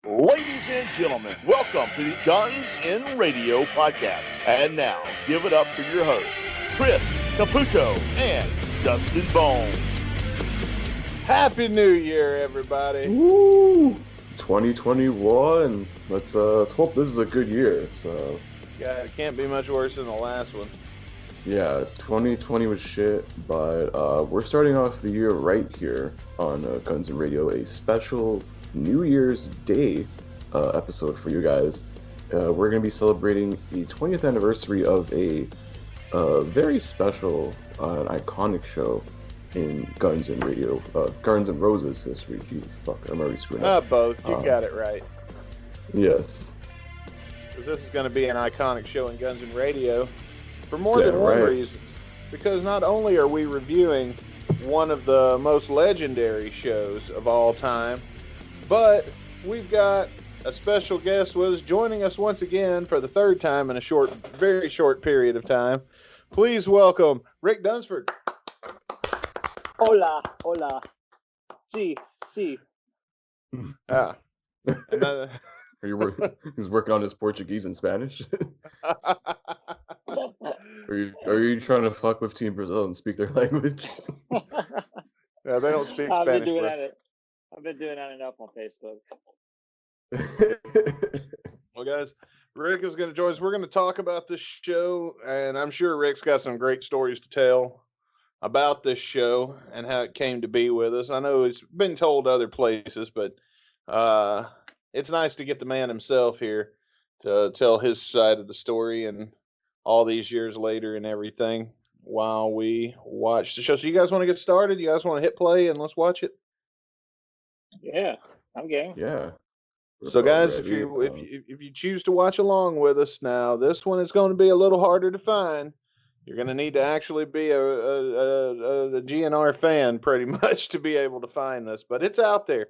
Ladies and gentlemen, welcome to the Guns in Radio podcast. And now, give it up for your hosts, Chris, Caputo, and Dustin Bonez. Happy New Year, everybody! Woo! 2021. Let's hope this is a good year. So, yeah, it can't be much worse than the last one. Yeah, 2020 was shit, but we're starting off the year right here on Guns and Radio, a special New Year's Day episode for you guys. We're going to be celebrating the 20th anniversary of a very special and iconic show in Guns and Radio, Guns and Roses history. Jeez, fuck, I'm already screwing up. Both. You got it right. Yes. Because this is going to be an iconic show in Guns and Radio for more than one reason. Because not only are we reviewing one of the most legendary shows of all time, but we've got a special guest with us joining us once again for the third time in a very short period of time. Please welcome Rick Dunsford. Hola. Sí. Ah. He's working on his Portuguese and Spanish. Are you trying to fuck with Team Brazil and speak their language? Yeah, they don't speak I've Spanish. I've been doing that enough on Facebook. Well, guys, Rick is going to join us. We're going to talk about this show, and I'm sure Rick's got some great stories to tell about this show and how it came to be with us. I know it's been told other places, but it's nice to get the man himself here to tell his side of the story and all these years later and everything while we watch the show. So you guys want to get started? You guys want to hit play and let's watch it? Yeah, I'm game. Yeah. So guys, if you choose to watch along with us now, this one is going to be a little harder to find. You're going to need to actually be a GNR fan pretty much to be able to find this, but it's out there.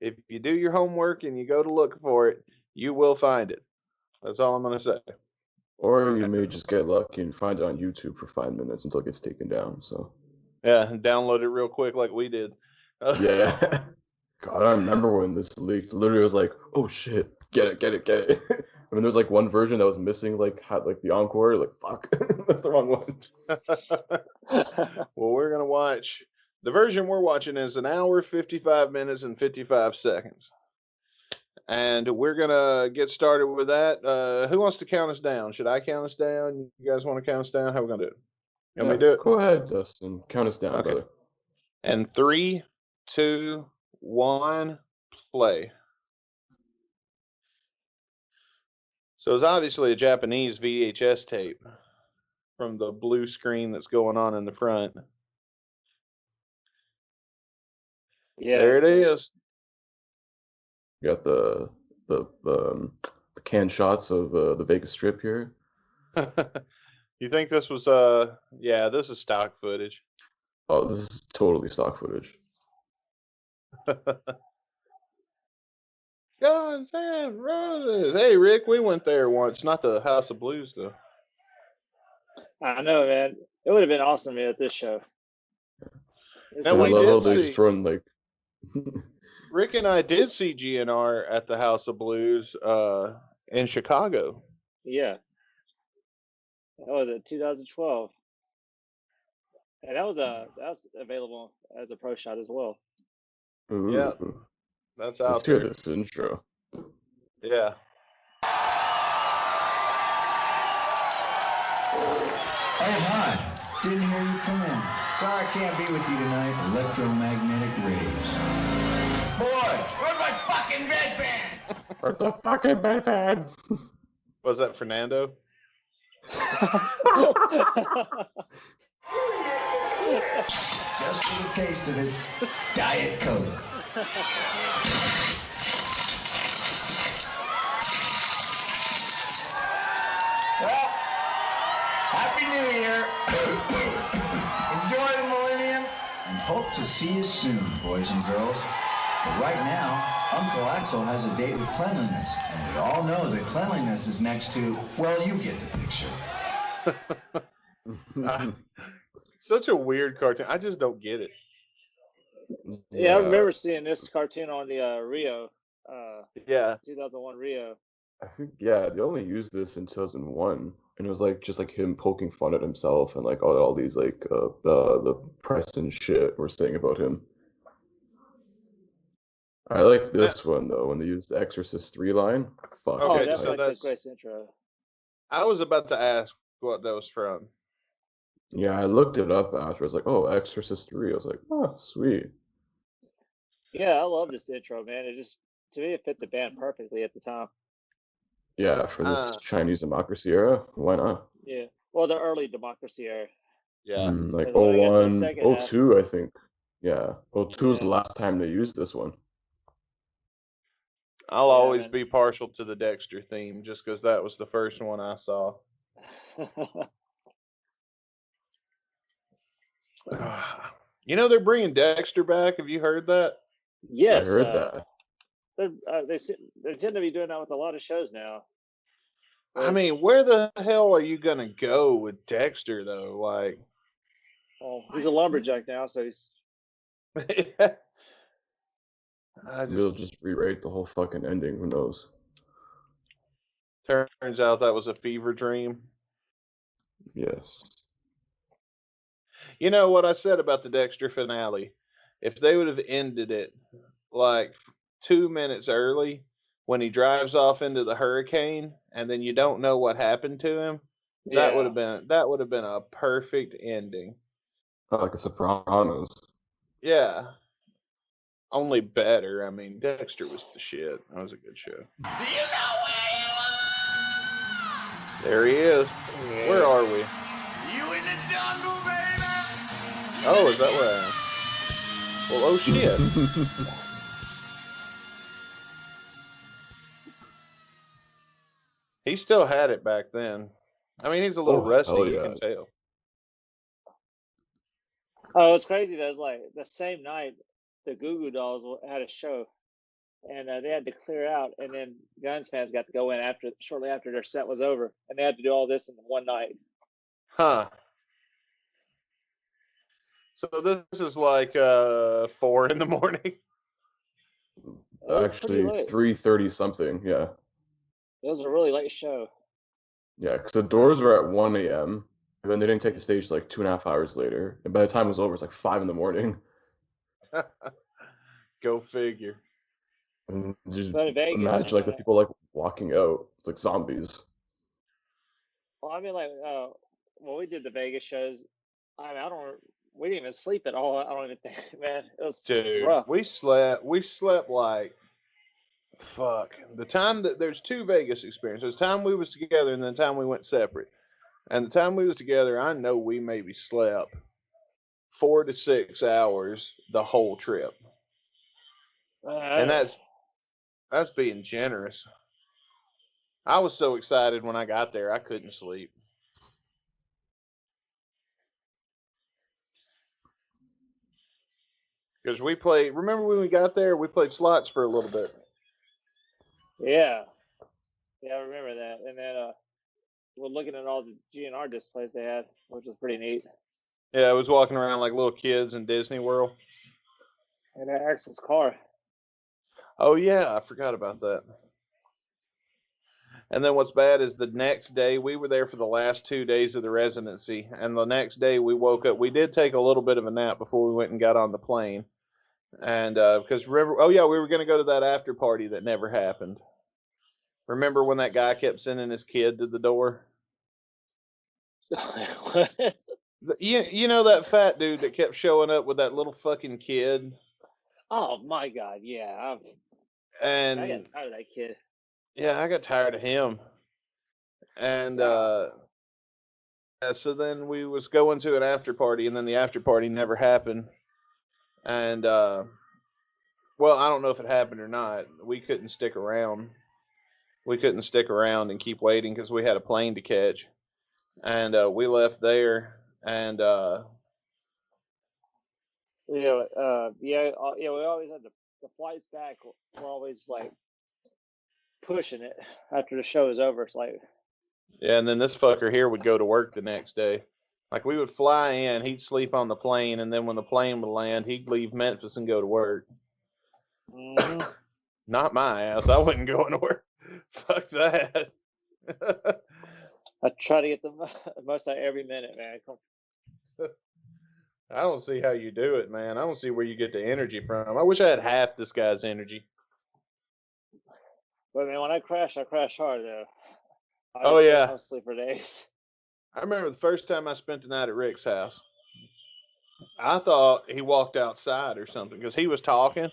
If you do your homework and you go to look for it, you will find it. That's all I'm going to say. Or you may just get lucky and find it on YouTube for 5 minutes until it gets taken down. So yeah, download it real quick like we did. Yeah. God, I remember when this leaked. Literally, I was like, "Oh shit, get it!" I mean, there's like one version that was missing, like the encore. Like, fuck, that's the wrong one. Well, we're gonna watch. The version we're watching is 1 hour, 55 minutes, and 55 seconds. And we're gonna get started with that. Who wants to count us down? Should I count us down? You guys want to count us down? How are we gonna do it? You want me to do it? Go ahead, Dustin. Count us down, brother. And 3, 2, 1, play. So it's obviously a Japanese VHS tape from the blue screen that's going on in the front. Yeah, there it is. You got the canned shots of the Vegas Strip here. You think this was yeah, this is stock footage. Oh, this is totally stock footage. Guns and Roses. Hey, Rick, we went there once. Not the House of Blues, though. I know, man. It would have been awesome to be at this show. And we I love did how they see- just thrown like. Rick and I did see GNR at the House of Blues in Chicago. Yeah. That was in 2012. And that was available as a pro shot as well. Ooh. Yeah. That's out Let's there. hear this intro. Yeah. Oh, hi. Didn't hear you come in. Sorry I can't be with you tonight. Electromagnetic rays. Boy, where's my fucking red band? Where's the fucking bedpan? Was that Fernando? Just for the taste of it, Diet Coke. Well, Happy New Year. Enjoy the millennium. And hope to see you soon, boys and girls. But right now, Uncle Axl has a date with cleanliness. And we all know that cleanliness is next to, well, you get the picture. Such a weird cartoon. I just don't get it. Yeah, I remember seeing this cartoon on the Rio Yeah. 2001 Rio. I think they only used this in 2001, and it was like just like him poking fun at himself and like all these like the press and shit were saying about him. I like this one though when they used the Exorcist 3 line. Fuck. Okay, That's so like that's- the greatest intro. I was about to ask what that was from. Yeah, I looked it up after. I was like, oh, Exorcist 3. I was like, oh, sweet. Yeah, I love this intro, man. It just, to me, it fit the band perfectly at the time. Yeah, for this Chinese democracy era, why not? Yeah. Well, the early democracy era. Yeah. Like And when I got to the 01, second half- 02, I think. Yeah, 02 was the Yeah. last time they used this one. I'll Yeah, always man. be partial to the Dexter theme just because that was the first one I saw. You know, they're bringing Dexter back. Have you heard that? Yes. I heard that. They tend to be doing that with a lot of shows now. I mean, where the hell are you going to go with Dexter, though? Like, Well, he's a lumberjack now, so he's. They'll just rewrite the whole fucking ending. Who knows? Turns out that was a fever dream. Yes. You know what I said about the Dexter finale? If they would have ended it like 2 minutes early when he drives off into the hurricane and then you don't know what happened to him, that would have been a perfect ending. Like a Sopranos. Yeah. Only better. I mean, Dexter was the shit. That was a good show. Do you know where you are? There he is. Where are we? You in the jungle, baby. Oh, is that where I am? Well, oh shit. He still had it back then. I mean, he's a little Oh, rusty, hell you yeah. can tell. Oh, it's crazy. That was like the same night the Goo Goo Dolls had a show, and they had to clear out, and then Guns fans got to go in shortly after their set was over, and they had to do all this in one night. Huh. So this is like 4 in the morning. It was pretty Actually, late. 3:30 something. Yeah. It was a really late show. Yeah, because the doors were at 1 a.m. And then they didn't take the stage till like 2.5 hours later. And by the time it was over, it's like 5 in the morning. Go figure. And just But in Vegas, imagine like the people like walking out like zombies. Well, I mean, like, when we did the Vegas shows, I mean, we didn't even sleep at all. I don't even think, man, it was Dude, rough. we slept like fuck. The time that there's 2 Vegas experiences. There's time we was together and the time we went separate. And the time we was together, I know we maybe slept 4 to 6 hours the whole trip. And that's being generous. I was so excited when I got there, I couldn't sleep. Because remember when we got there, we played slots for a little bit. Yeah, I remember that. And then we're looking at all the GNR displays they had, which was pretty neat. Yeah, I was walking around like little kids in Disney World. And Axl's car. Oh, yeah, I forgot about that. And then what's bad is the next day, we were there for the last 2 days of the residency. And the next day we woke up. We did take a little bit of a nap before we went and got on the plane. And because we were going to go to that after party that never happened. Remember when that guy kept sending his kid to the door? What? You know that fat dude that kept showing up with that little fucking kid? Oh, my God, yeah. I got tired of that kid. Yeah, I got tired of him. And so then we was going to an after party, and then the after party never happened. And well, I don't know if it happened or not. We couldn't stick around. We couldn't stick around and keep waiting because we had a plane to catch. And we left there, and We always had the flights back. We're always like pushing it after the show is over. It's like, yeah, and then this fucker here would go to work the next day. Like, we would fly in, he'd sleep on the plane, and then when the plane would land, he'd leave Memphis and go to work. Not my ass. I wouldn't go anywhere. Fuck that. I try to get the most out of every minute, man. I don't see how you do it, man. I don't see where you get the energy from. I wish I had half this guy's energy. But man, when I crash hard though. Oh yeah. I sleep for days. I remember the first time I spent the night at Rick's house. I thought he walked outside or something because he was talking,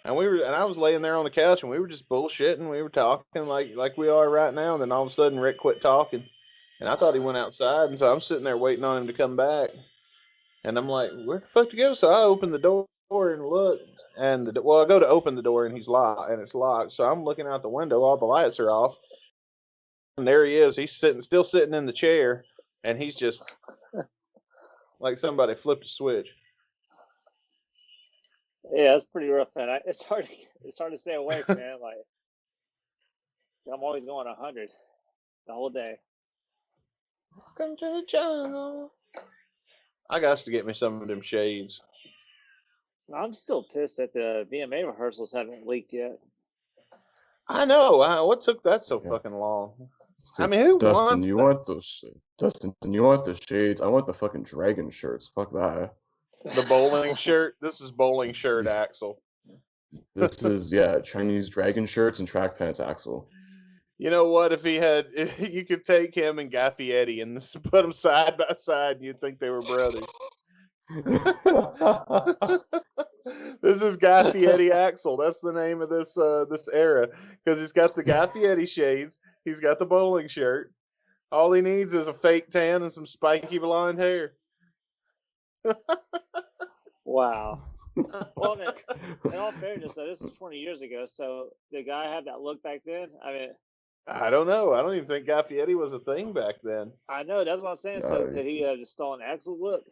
and I was laying there on the couch and we were just bullshitting. We were talking like we are right now, and then all of a sudden Rick quit talking, and I thought he went outside, and so I'm sitting there waiting on him to come back, and I'm like, where the fuck to go? So I opened the door and look, and I go to open the door and he's locked, and it's locked. So I'm looking out the window, all the lights are off, and there he is. He's still sitting in the chair, and he's just like somebody flipped a switch. Yeah, that's pretty rough, man. It's hard to stay awake, man. Like I'm always going 100 the whole day. Welcome to the jungle. I got to get me some of them shades. I'm still pissed that the VMA rehearsals haven't leaked yet. I know. What took that so fucking long? I mean, who Dustin, wants you that? want those? Dustin, you want the shades? I want the fucking dragon shirts. Fuck that. The bowling shirt? This is bowling shirt, Axl. This is Chinese dragon shirts and track pants, Axl. You know what? If you could take him and Guy Fieri and put them side by side, you'd think they were brothers. This is Guy Fieri Axl. That's the name of this era, because he's got the Guy Fieri shades. He's got the bowling shirt. All he needs is a fake tan and some spiky blonde hair. Wow. Well, in all fairness, though, this is 20 years ago. So the guy had that look back then. I mean, I don't know. I don't even think Guy Fieri was a thing back then. I know, that's what I'm saying. So did he just stole an Axl's look?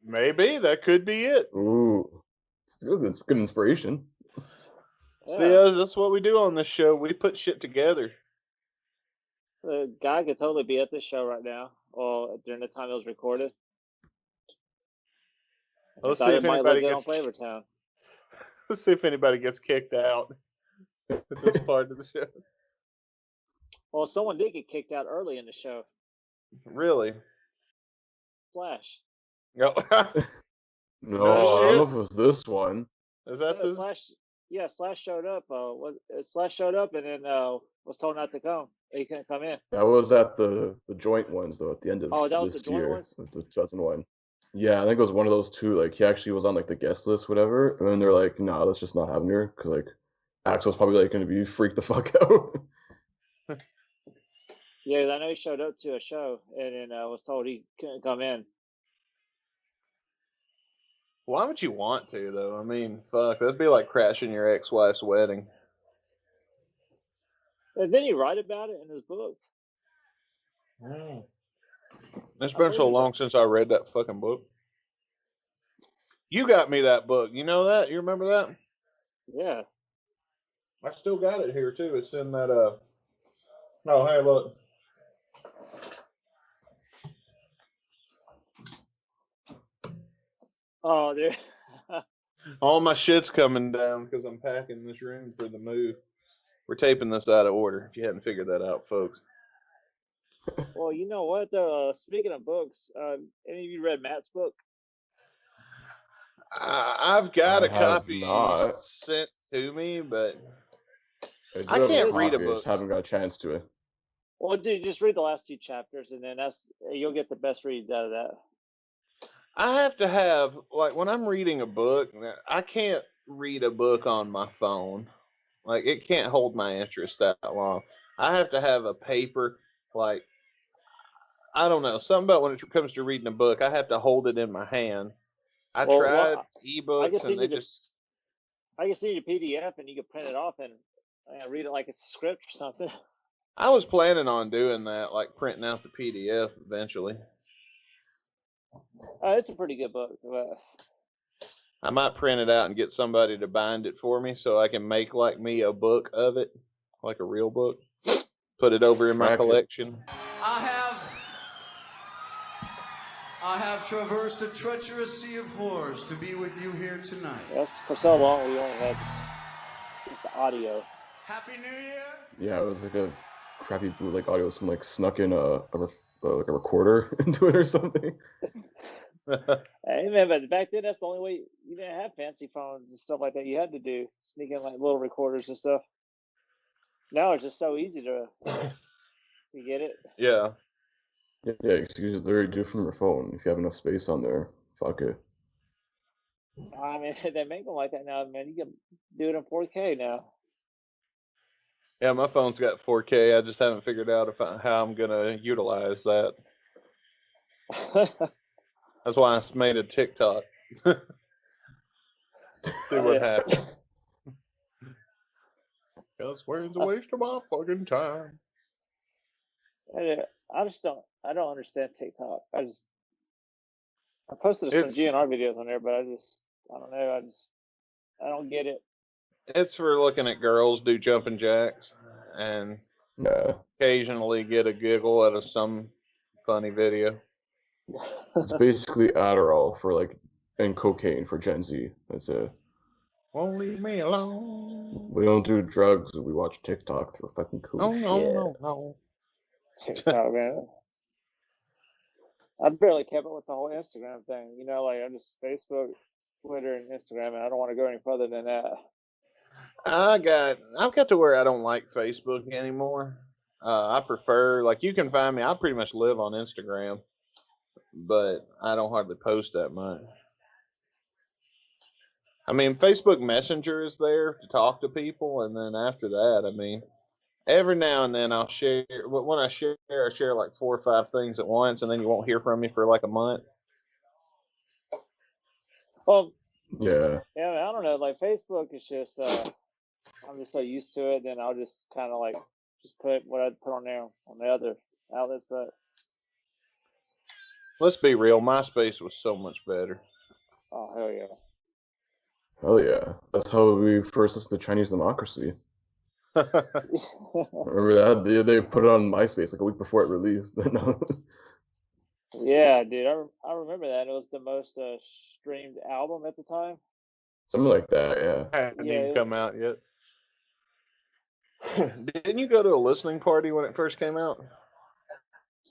Maybe that could be it. Ooh, it's good. It's good inspiration. Yeah. See, that's what we do on this show. We put shit together. The guy could totally be at this show right now, or during the time it was recorded. Let's see if anybody gets Flavor Town. Let's see if anybody gets kicked out at this part of the show. Well, someone did get kicked out early in the show. Really? No, Slash. I don't know if it was this one. Is that the Slash? Yeah, Slash showed up. Slash showed up and then was told not to come. He couldn't come in. That was at the joint ones though. At the end of that was this the joint year, ones? the 2001. Yeah, I think it was one of those two. Like he actually was on like the guest list, whatever. And then they're like, "Nah, let's just not have him here," because like Axl's probably like going to be freaked the fuck out. Yeah, I know he showed up to a show and then was told he couldn't come in. Why would you want to, though? I mean, fuck, that'd be like crashing your ex-wife's wedding. And then he write about it in his book. It's been so long since I read that fucking book. You got me that book. You know that? You remember that? Yeah. I still got it here, too. It's in that, Oh, hey, look. Oh, dude. All my shit's coming down because I'm packing this room for the move. We're taping this out of order, if you hadn't figured that out, folks. Well, you know what, though? Speaking of books, any of you read Matt's book? I've got a copy not. sent to me, but I can't read a book. Just haven't got a chance to it. Well, dude, just read the last 2 chapters, and then you'll get the best read out of that. I have to have, like, when I'm reading a book, I can't read a book on my phone. Like, it can't hold my interest that long. I have to have a paper, like, I don't know, something about when it comes to reading a book, I have to hold it in my hand. I tried ebooks, and they just... I can see your PDF, and you can print it off and read it like it's a script or something. I was planning on doing that, like printing out the PDF eventually. It's a pretty good book. I might print it out and get somebody to bind it for me so I can make like me a book of it, like a real book. Put it over in my collection. I have traversed a treacherous sea of horrors to be with you here tonight. Yes, for so long we only had just the audio. Happy New Year. Yeah, it was like a crappy bootleg audio. Someone like snuck in like a recorder into it or something. Hey man, but back then that's the only way. You didn't have fancy phones and stuff like that. You had to do sneak in like little recorders and stuff. Now it's just so easy to you get it. Yeah. Yeah, because you just literally do it from your phone. If you have enough space on there, fuck it. I mean, they make them like that now, man. You can do it in 4K now. Yeah, my phone's got 4K. I just haven't figured out how I'm gonna utilize that. That's why I made a TikTok. See what happens. Because where's the waste of my fucking time? I don't understand TikTok. I posted some GNR videos on there, but I don't know. I don't get it. It's for looking at girls do jumping jacks and occasionally get a giggle out of some funny video. It's basically Adderall for and cocaine for Gen Z. That's it. Won't leave me alone. We don't do drugs. We watch TikTok through fucking cool shit. No. TikTok, man. I barely kept up with the whole Instagram thing. You know, I'm just Facebook, Twitter, and Instagram, and I don't want to go any further than that. I've got to where I don't like Facebook anymore. I prefer, you can find me. I pretty much live on Instagram, but I don't hardly post that much. I mean, Facebook Messenger is there to talk to people, and then after that, I mean, every now and then I'll share. When I share 4 or 5 things at once, and then you won't hear from me for a month. Well, yeah, I don't know. Facebook is just, I'm just so used to it. Then I'll just kind of just put what I put on there on the other outlets. But let's be real, MySpace was so much better. Oh hell yeah! Hell yeah! That's how we first listened to Chinese Democracy. Remember that? They put it on MySpace a week before it released. Yeah, dude, I remember that. It was the most streamed album at the time. Something like that, yeah. Hadn't even come out yet. Didn't you go to a listening party when it first came out?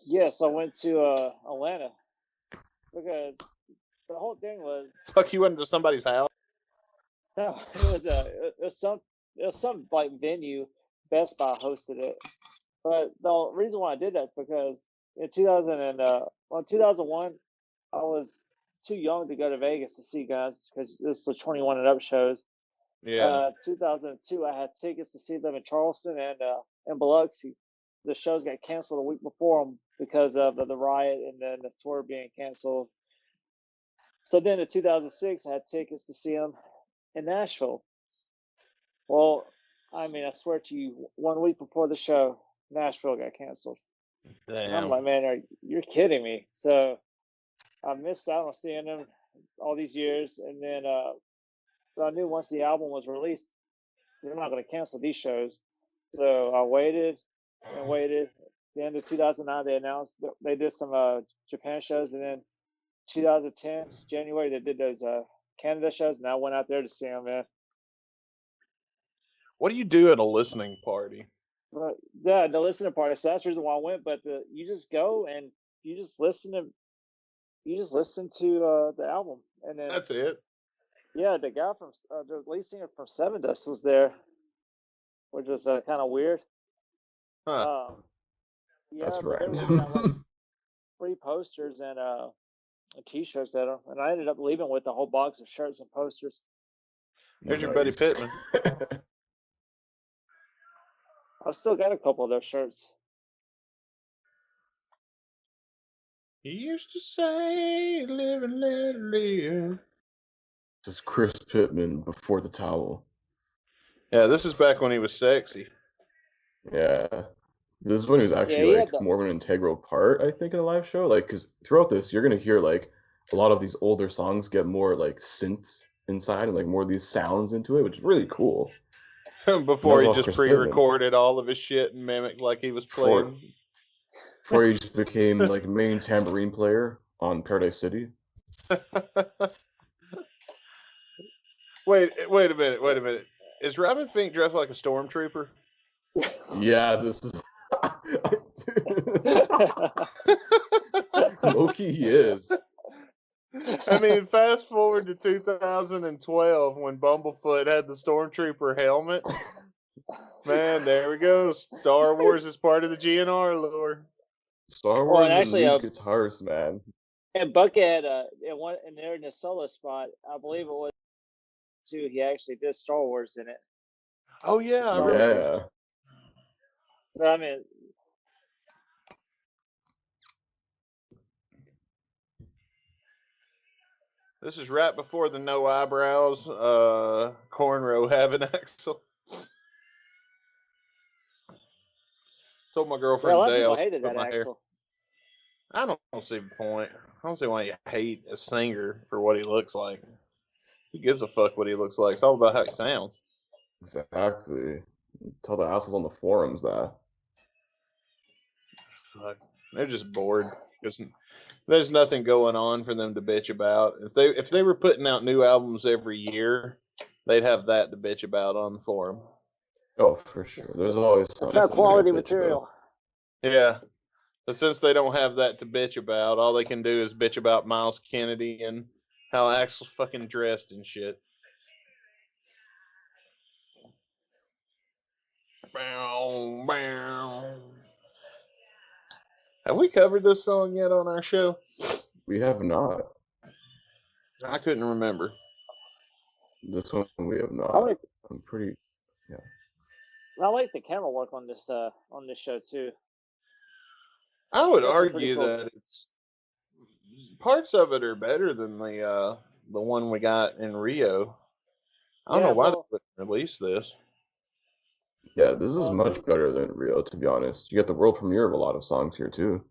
Yes, I went to Atlanta because the whole thing was. Fuck, you went to somebody's house? No, it was some venue. Best Buy hosted it, but the reason why I did that is because in 2001, I was too young to go to Vegas to see guys because this was 21 and up shows. Yeah. 2002, I had tickets to see them in Charleston and in Biloxi. The shows got canceled a week before them because of the riot and then the tour being canceled. So then in 2006, I had tickets to see them in Nashville. Well, I mean, I swear to you, 1 week before the show, Nashville got canceled. Damn. I'm like, man, you're kidding me. So I missed out on seeing them all these years. And then so I knew once the album was released, they're not going to cancel these shows. So I waited and waited. At the end of 2009, they announced that they did some Japan shows. And then 2010, January, they did those Canada shows. And I went out there to see them, man. What do you do at a listening party? But yeah, the listening party. So that's the reason why I went. But you just go and you just listen to the album, and then that's it. Yeah, the guy from the lead singer from Seven Dust was there, which was kind of weird. Huh. Yeah, that's right. They were giving out, free posters and T-shirts at them, and I ended up leaving with a whole box of shirts and posters. There's your buddy Pittman. I've still got a couple of those shirts. He used to say, live and let live. This is Chris Pittman before the towel. Yeah, this is back when he was sexy. Yeah. This is when he was actually more of an integral part, I think, in the live show. Because throughout this, you're going to hear a lot of these older songs get more synths inside and more of these sounds into it, which is really cool. Before he just pre-recorded all of his shit and mimicked like he was playing. Before he just became main tambourine player on Paradise City. Wait a minute. Is Robin Fink dressed like a stormtrooper? Yeah, this is. Loki, he is. I mean, fast forward to 2012 when Bumblefoot had the stormtrooper helmet. Man, there we go. Star Wars is part of the GNR lore. Star Well, Wars and and actually, new guitars, man. and Bucket, in there in the solo spot, I believe it was too. He actually did Star Wars in it. Oh yeah, I Star Wars. remember. Yeah. So, I mean, This is right before the no eyebrows, cornrow having Axl. Told my yeah, a girlfriend lot of today I people was hated put that my hair. Axl. I don't see the point. I don't see why you hate a singer for what he looks like. Who gives a fuck what he looks like? It's all about how he sounds. Exactly. Tell the assholes on the forums that. Fuck. They're just bored because there's nothing going on for them to bitch about. If they were putting out new albums every year, they'd have that to bitch about on the forum. Oh, for sure. There's always It's something. not to quality bitch material. Yeah. But since they don't have that to bitch about, all they can do is bitch about Miles Kennedy and how Axl's fucking dressed and shit. Bow, bow. Have we covered this song yet on our show? We have not. I couldn't remember. This one we have I not. like, I'm pretty. I like the camera work on this show too. I would That's some pretty argue cool- that it's parts of it are better than the one we got in Rio. I don't Yeah, know why well- they wouldn't release this. Yeah, this is Well, much better than Rio, to be honest. You get the world premiere of a lot of songs here too.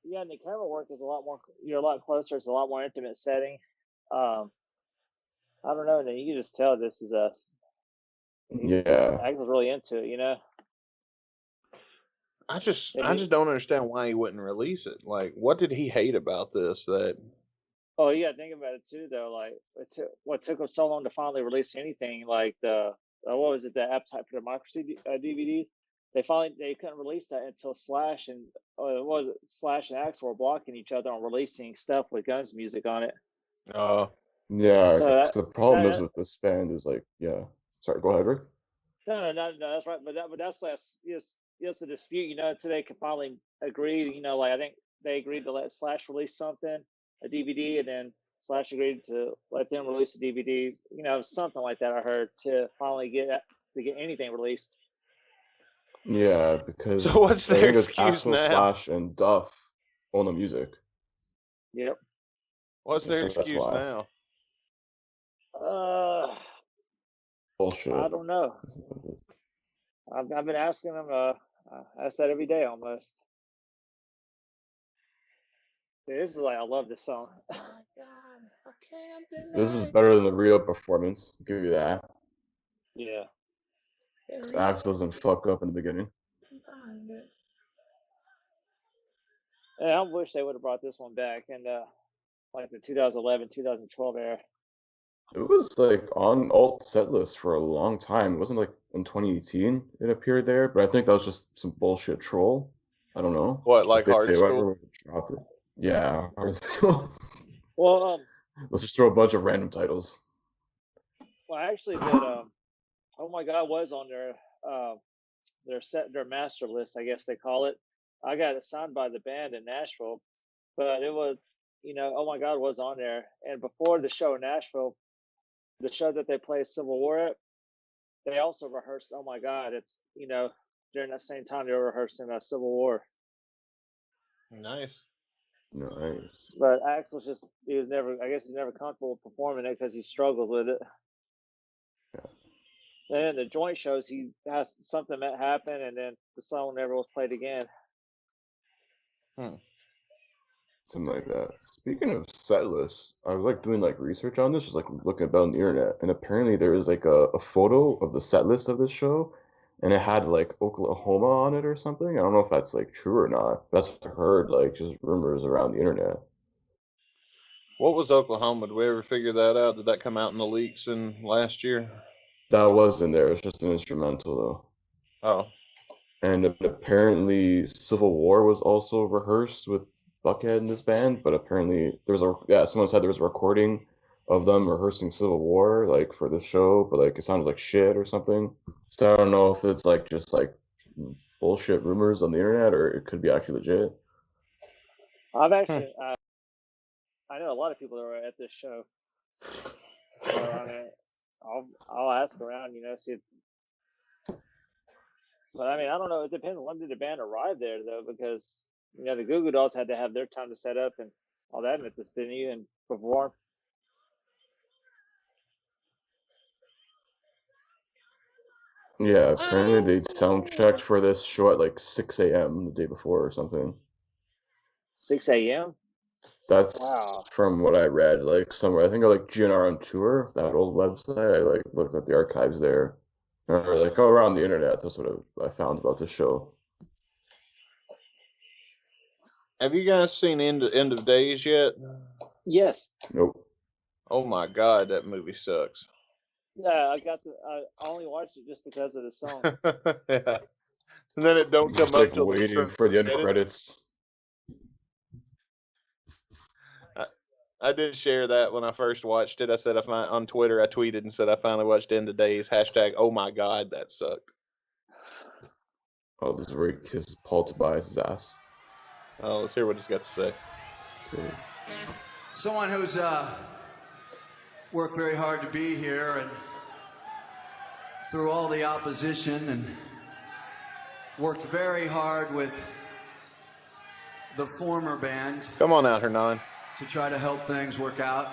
Yeah, and the camera work is a lot more. You're a lot closer. It's a lot more intimate setting. I don't know. You can just tell this is us. Yeah. Axl's really into it, you know. I just don't understand why he wouldn't release it. Like, what did he hate about this? That Oh, you got to think about it too, though. Like, what took him so long to finally release anything? Like the what was it? The Appetite for Democracy DVD. They couldn't release that until Slash and what was it? Slash and Axl were blocking each other on releasing stuff with Guns music on it. Yeah, So 'cause the problem is with this band is like, yeah. Sorry, go ahead, Rick. No, that's right. But that's less. Yes, a dispute. You know, until they could finally agree. You know, like I think they agreed to let Slash release something, a DVD, and then Slash agreed to let them release a DVD. You know, something like that. I heard to finally get anything released. Yeah, because So what's I their think it's excuse Axl, now? Slash, and Duff own the music. Yep. what's their So that's excuse why. now? Bullshit. I don't know. I've been asking them. I ask that every day almost. Dude, this is like I love this song. This is better than the Rio performance. I'll give you that. Yeah. 'Cause Axl doesn't fuck up in the beginning. Yeah, I wish they would have brought this one back in like the 2011, 2012 era. It was like on alt set list for a long time. It wasn't like in 2018 it appeared there, but I think that was just some bullshit troll. I don't know. What, like If Hard whoever School? would drop it. Yeah, Hard School. Well, Let's just throw a bunch of random titles. well, actually, that oh my God was on their master list, I guess they call it. I got it signed by the band in Nashville, but it was, you know, oh my God was on there. And before the show in Nashville, the show that they play Civil War at, they also rehearsed. Oh my God, it's, you know, during that same time they were rehearsing Civil War. Nice. Nice. But Axl's just, he's never comfortable performing it because he struggles with it. And in the joint shows, he has something that happened, and then the song never was played again. Something like that. Speaking of set lists, I was like doing like research on this, just like looking about on the internet, and apparently there is like a photo of the set list of this show, and it had like Oklahoma on it or something. I don't know if that's like true or not. That's what I heard, like just rumors around the internet. What was Oklahoma? Did we ever figure that out? Did that come out in the leaks in last year? That was in there. It's just an instrumental though. Oh, And apparently, Civil War was also rehearsed with Buckhead and this band. But apparently, someone said there was a recording of them rehearsing Civil War like for the show, but like it sounded like shit or something. So I don't know if it's like just like bullshit rumors on the internet or it could be actually legit. I've actually, I know a lot of people that were at this show. So I mean, I'll ask around, see. But I mean, I don't know. It depends. When did the band arrive there, though? Because the Goo Goo Dolls had to have their time to set up and all that at this venue and perform. Yeah, apparently they sound checked for this show at like 6 a.m. the day before or something. 6 a.m. That's Wow. from what I read, like somewhere. I think like GNR on Tour, that old website. I like looked at the archives there, or like go around the internet. That's what I found about this show. have you guys seen End of Days yet? Yes. Nope. Oh my God, that movie sucks. Yeah, I only watched it just because of the song. Yeah. And then it don't come Just up like till waiting for the end credits. I did share that when I first watched it. I said on Twitter, I tweeted and said I finally watched End of Days. # oh my God, that sucked. Oh, this is where he kisses Paul Tobias' ass. Oh, let's hear what he's got to say. Okay. Someone who's worked very hard to be here and through all the opposition and worked very hard with the former band. Come on out, Hernan. To try to help things work out.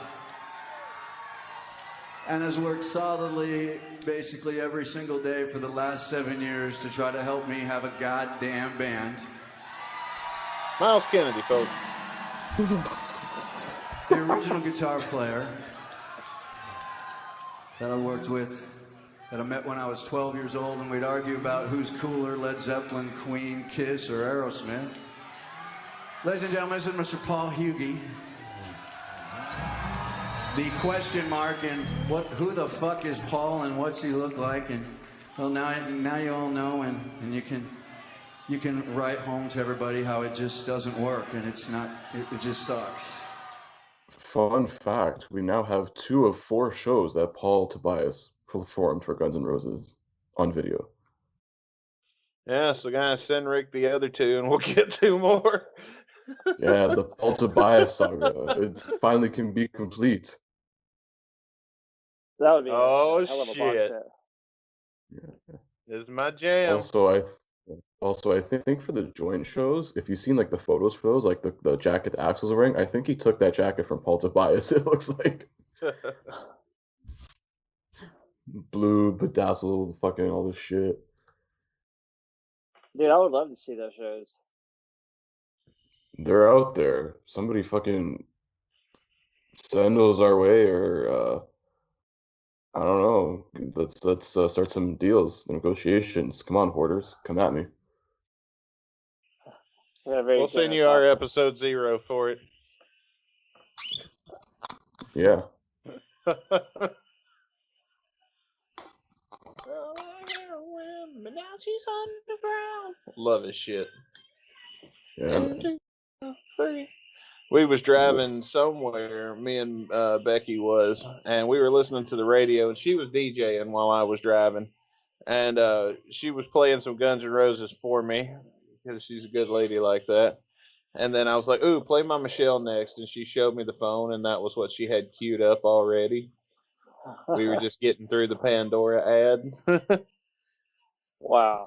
And has worked solidly basically every single day for the last 7 years to try to help me have a goddamn band. Miles Kennedy, folks. The original guitar player that I worked with, that I met when I was 12 years old, and we'd argue about who's cooler, Led Zeppelin, Queen, Kiss, or Aerosmith. Ladies and gentlemen, this is Mr. Paul Hughey. The question mark and who the fuck is Paul and what's he look like? And well, now you all know, and you can write home to everybody how it just doesn't work and it just sucks. Fun fact, we now have 2 of 4 shows that Paul Tobias performed for Guns N' Roses on video. Yeah, so guys, send Rick the other 2 and we'll get 2 more. Yeah, the Paul Tobias saga. It finally can be complete. That would be Oh, a hell of a box shit. set. Yeah. This is my jam. Also, I think for the joint shows, if you've seen like the photos for those, like the jacket that Axl's wearing, I think he took that jacket from Paul Tobias. It looks like blue, bedazzled, fucking all this shit. Dude, I would love to see those shows. They're out there. Somebody fucking send those our way, or I don't know. Let's start some deals, negotiations. Come on, hoarders, come at me. We'll send you our episode 0 for it. Yeah. Love his shit. Yeah. We was driving somewhere, me and Becky was, and we were listening to the radio, and she was DJing while I was driving, and she was playing some Guns N' Roses for me because she's a good lady like that. And then I was like, "Ooh, play my Michelle next," and she showed me the phone, and that was what she had queued up already. We were just getting through the Pandora ad. Wow.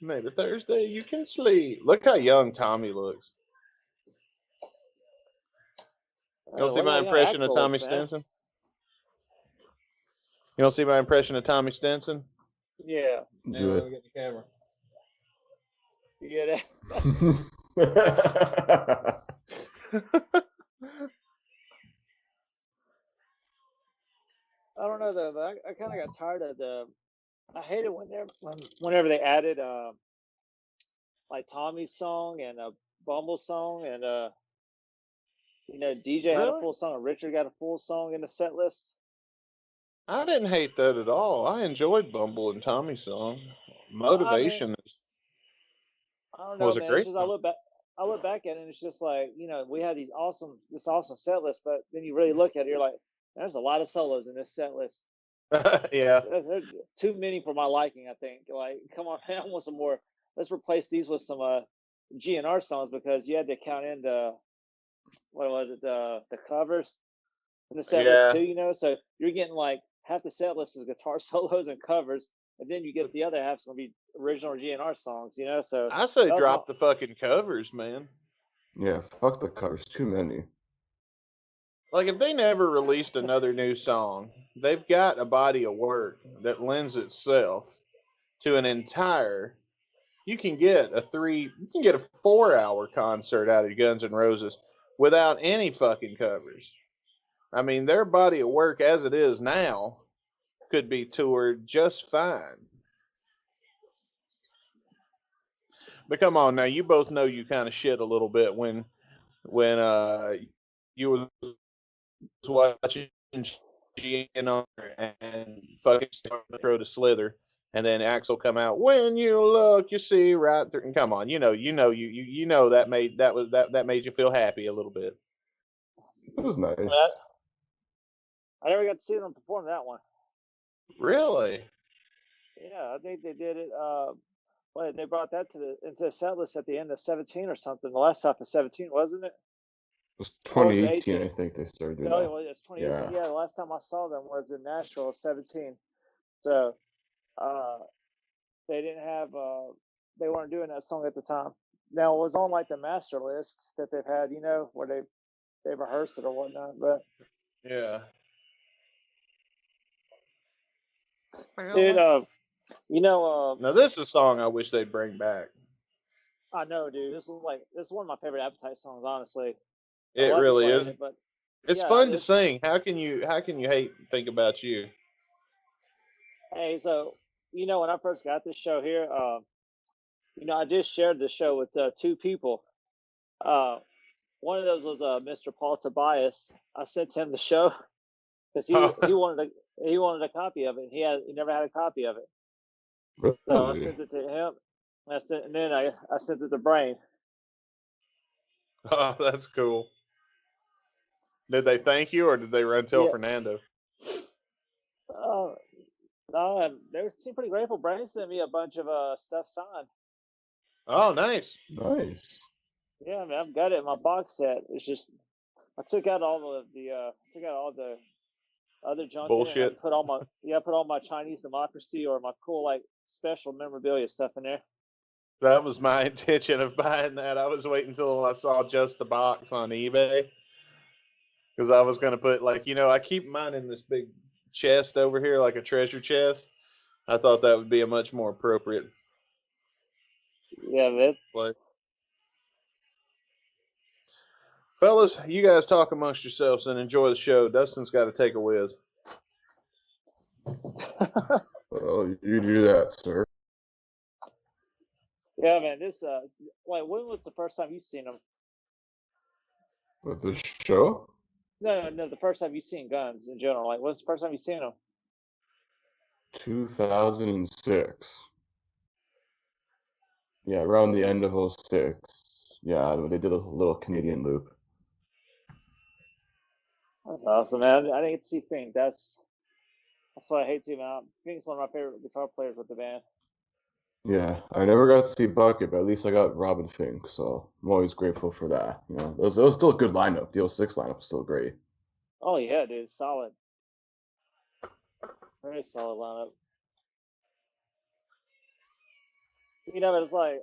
Maybe Thursday you can sleep. Look how young Tommy looks. You want to see my impression of Tommy Stinson? You want to see my impression of Tommy Stinson? Yeah. Do Let me get the camera. You get it? I don't know though, but I kind of got tired of I hated whenever they added like Tommy's song and a Bumble song and DJ had a full song and Richard got a full song in the set list. I didn't hate that at all. I enjoyed Bumble and Tommy's song. I mean, Motivation I don't know, was a man. It's great just song. I look back at it, and it's just like we had this awesome set list, but then you really look at it, you're like, there's a lot of solos in this set list. Yeah. There's too many for my liking. I think. Like, come on, man, I want some more. Let's replace these with some GNR songs because you had to count in what was it the covers in the set list Yeah. too. So you're getting like half the set list is guitar solos and covers, and then you get the other half's gonna be original GNR songs. So I say that was drop the fucking covers, man. Yeah, fuck the covers. Too many. Like, if they never released another new song, they've got a body of work that lends itself to an entire. You can get a 4-hour concert out of Guns N' Roses without any fucking covers. I mean, their body of work as it is now could be toured just fine. But come on now, you both know you kind of shit a little bit when you was watching GNR and fucking throw to Slither, and then Axl come out. When you look, you see right through. And come on, you know that made you feel happy a little bit. It was nice. I never got to see them perform that one. Really? Yeah, I think they did it. They brought that into the set list at the end of 17 or something. The last half of 17, wasn't it? It was 2018, I think they started doing No, that. it's 2018. Yeah, the last time I saw them was in Nashville, 17. So, they didn't have. They weren't doing that song at the time. Now it was on like the master list that they've had, where they rehearsed it or whatnot. But yeah, dude, now this is a song I wish they'd bring back. I know, dude. This is one of my favorite Appetite songs, honestly. It really is. But it's fun to sing. How can you hate Think About You? Hey, so when I first got this show here, I just shared this show with two people. One of those was Mr. Paul Tobias. I sent him the show because he wanted a copy of it. He never had a copy of it. Really? So I sent it to him. And then I sent it to Brain. Oh, that's cool. Did they thank you, or did they run tell Fernando? No, they seemed pretty grateful. Brain sent me a bunch of stuff signed. Oh, nice. Nice. Yeah, man, I've got it in my box set. It's just I took out all the other junk bullshit. Put all my Chinese democracy or my cool like special memorabilia stuff in there. That was my intention of buying that. I was waiting until I saw just the box on eBay because I was going to put I keep mine in this big chest over here, like a treasure chest. I thought that would be a much more appropriate. Yeah, man. Fellas, you guys talk amongst yourselves and enjoy the show. Dustin's got to take a whiz. Well, you do that, sir. Yeah, man. This when was the first time you seen them? With the show? No. The first time you seen Guns in general. Like, when's the first time you seen them? 2006. Yeah, around the end of 06. Yeah, they did a little Canadian loop. That's awesome, man. I didn't get to see Fink. That's what I hate too, man. Fink's one of my favorite guitar players with the band. Yeah, I never got to see Bucket, but at least I got Robin Fink, so I'm always grateful for that. It was still a good lineup. The 06 lineup was still great. Oh yeah, dude, solid. Very solid lineup. But it's like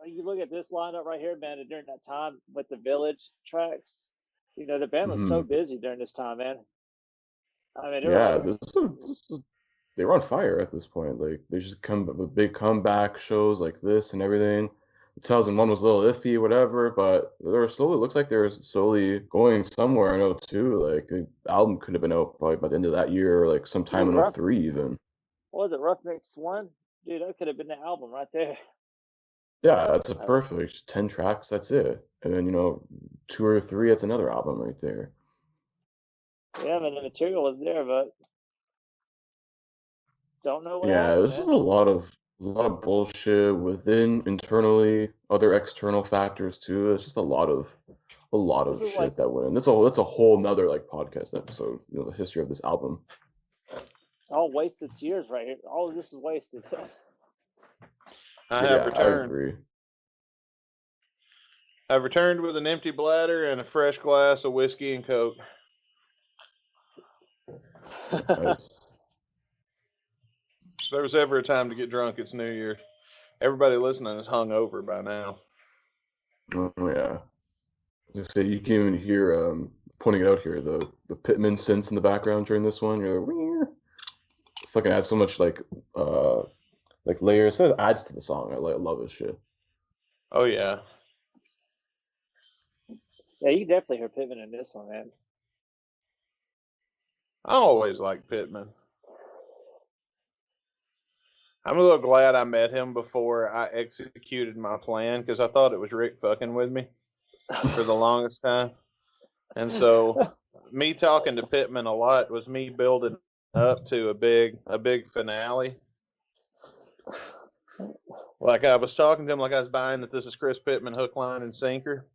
you look at this lineup right here, man, and during that time with the Village tracks, the band was so busy during this time, man. I mean, they were on fire at this point. Like, they just come with big comeback shows like this and everything. 2001 was a little iffy, whatever, but looks like they were slowly going somewhere in 02. Like, the album could have been out probably by the end of that year, or like sometime in 03 even. What was it, Rough Mix 1? Dude, that could have been the album right there. Yeah, that's a perfect 10 tracks, that's it. And then, 2 or 3, that's another album right there. Yeah, man, the material was there, but don't know what Yeah, happened, there's just a lot of bullshit internally, other external factors too. It's just a lot of This is shit like that went in. That's a whole nother like podcast episode. You know, the history of this album. all wasted tears right here. All of this is wasted. I have I returned. agree. I've returned with an empty bladder and a fresh glass of whiskey and Coke. Nice. If there was ever a time to get drunk, it's New Year's. Everybody listening is hungover by now. Oh yeah. Just say you can even hear pointing it out here the Pittman synths in the background during this one. You're like, fucking adds so much like layers. It adds to the song. I love this shit. Oh yeah. Yeah, you can definitely hear Pittman in this one, man. I always liked Pittman. I'm a little glad I met him before I executed my plan because I thought it was Rick fucking with me for the longest time. And so me talking to Pittman a lot was me building up to a big finale. Like I was talking to him like I was buying that this is Chris Pittman hook, line, and sinker.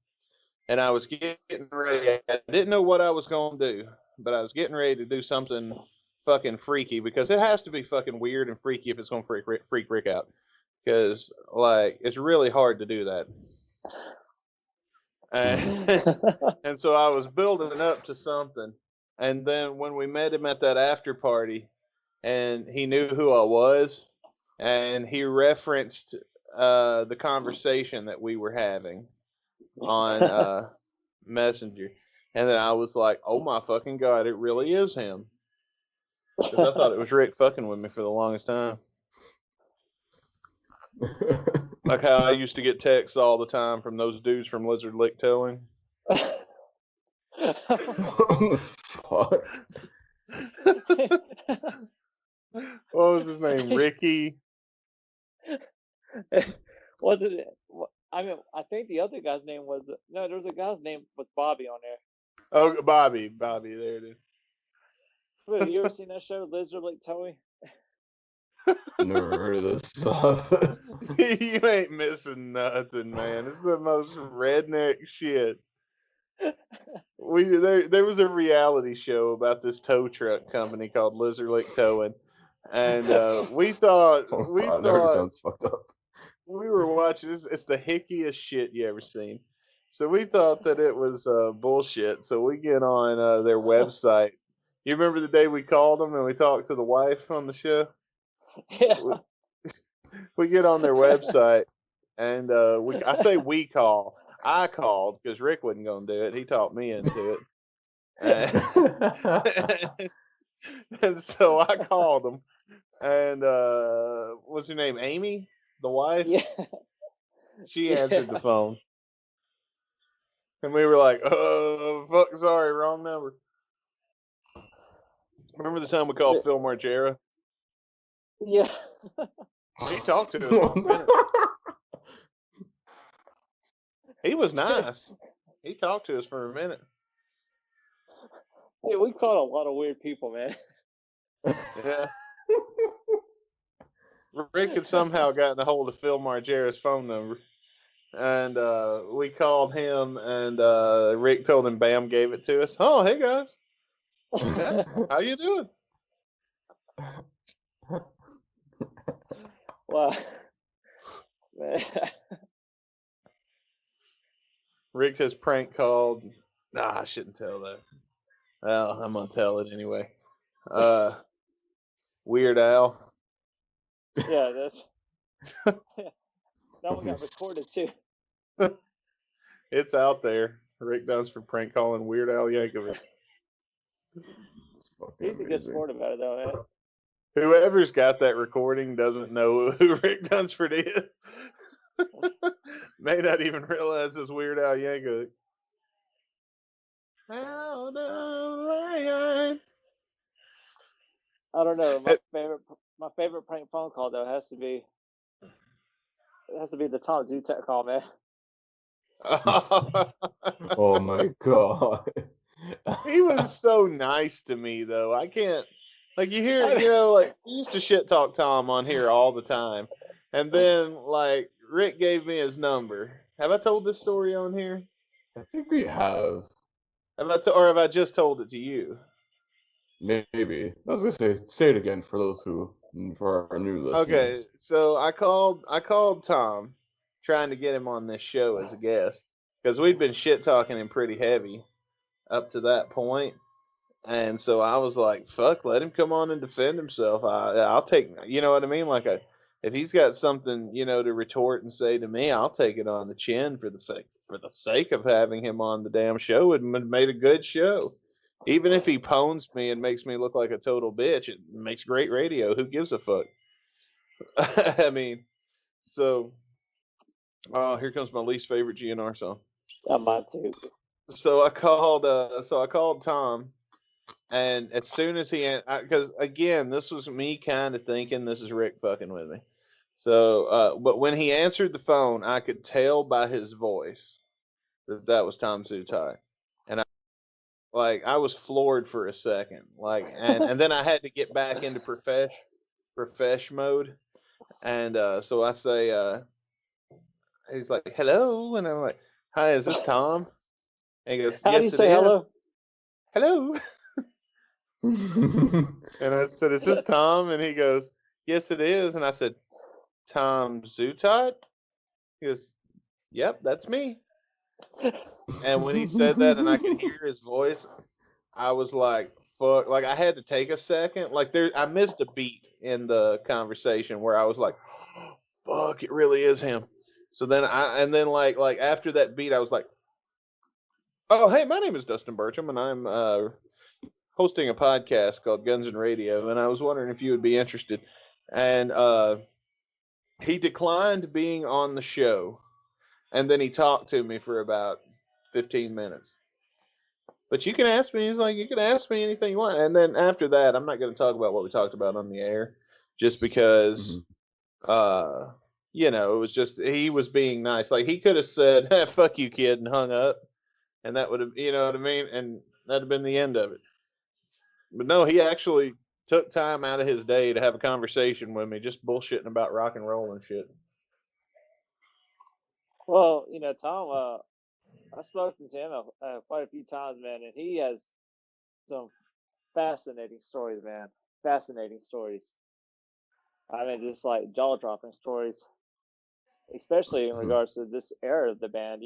And I was getting ready. I didn't know what I was going to do, but I was getting ready to do something fucking freaky because it has to be fucking weird and freaky if it's going to freak Rick out. Because, like, it's really hard to do that. And so I was building up to something. And then when we met him at that after party, and he knew who I was, and he referenced the conversation that we were having on Messenger. And then I was like, oh my fucking God, it really is him. Because I thought it was Rick fucking with me for the longest time. Like how I used to get texts all the time from those dudes from Lizard Lick Towing. Fuck. What was his name? Ricky? Wasn't it? I mean, I think the other guy's name was no. There was a guy's name with Bobby on there. Oh, Bobby, there it is. Wait, have you ever seen that show, Lizard Lick Towing? Never heard of this stuff. You ain't missing nothing, man. It's the most redneck shit. There was a reality show about this tow truck company called Lizard Lick Towing, and we thought That already sounds fucked up. We were watching this. It's the hickiest shit you ever seen. So we thought that it was bullshit. So we get on their website. You remember the day we called them and we talked to the wife on the show? Yeah. We get on their website and I say we call. I called because Rick wasn't going to do it. He talked me into it. And so I called them. And what's her name? Amy? The wife? Yeah. She answered the phone. And we were like, fuck, sorry, wrong number. Remember the time we called Phil Margera? Yeah. He talked to us for a minute. He was nice. He talked to us for a minute. Yeah, we caught a lot of weird people, man. Yeah. Rick had somehow gotten a hold of Phil Margera's phone number. And we called him, and Rick told him Bam gave it to us. Oh, hey, guys. Yeah, how you doing? Wow. Man. Rick has prank called. Nah, I shouldn't tell that. Well, I'm going to tell it anyway. Weird Al. Yeah, that's... That one got recorded, too. It's out there. Rick Dunsford prank calling Weird Al Yankovic. He's a good sport about it, though, man. Whoever's got that recording doesn't know who Rick Dunsford is. May not even realize it's Weird Al Yankovic. I don't know. My favorite prank phone call though has to be the Tom Zutac call, man. Oh my God. He was so nice to me though. I can't Like you hear, like we used to shit talk Tom on here all the time, and then like Rick gave me his number. Have I told this story on here? I think we have. Or have I just told it to you? Maybe. I was gonna say it again for our new listeners. Okay, so I called Tom, trying to get him on this show as a guest because we'd been shit talking him pretty heavy up to that point. And so I was like, "Fuck, let him come on and defend himself. I'll take, you know what I mean? Like, if he's got something, to retort and say to me, I'll take it on the chin for the sake of having him on the damn show. It made a good show. Even if he pwns me and makes me look like a total bitch, it makes great radio. Who gives a fuck? I mean, so, oh, here comes my least favorite GNR song. Mine too. So I called Tom. And as soon as because again, this was me kind of thinking this is Rick fucking with me. So, but when he answered the phone, I could tell by his voice that was Tom Zutai. And I was floored for a second. And then I had to get back into profesh mode. And so I say, he's like, hello. And I'm like, hi, is this Tom? And he goes, How yes, do you say hello? Hello. And I said, is this Tom? And he goes, yes, it is. And I said, Tom Zutot? He goes, yep, that's me. And when he said that and I could hear his voice, I was like, fuck. Like, I had to take a second. Like, I missed a beat in the conversation where I was like, fuck, it really is him. So then like after that beat, I was like, oh, hey, my name is Dustin Burcham, and I'm hosting a podcast called Guns and Radio, and I was wondering if you would be interested. And he declined being on the show, and then he talked to me for about 15 minutes. But you can ask me, he's like, you can ask me anything you want. And then after that, I'm not going to talk about what we talked about on the air, just because, it was just, he was being nice. Like, he could have said, hey, fuck you, kid, and hung up, and that would have, you know what I mean? And that'd have been the end of it. But no, he actually took time out of his day to have a conversation with me, just bullshitting about rock and roll and shit. Well, Tom, I've spoken to him quite a few times, man, and he has some fascinating stories, man. Fascinating stories. I mean, just like jaw-dropping stories, especially in regards to this era of the band,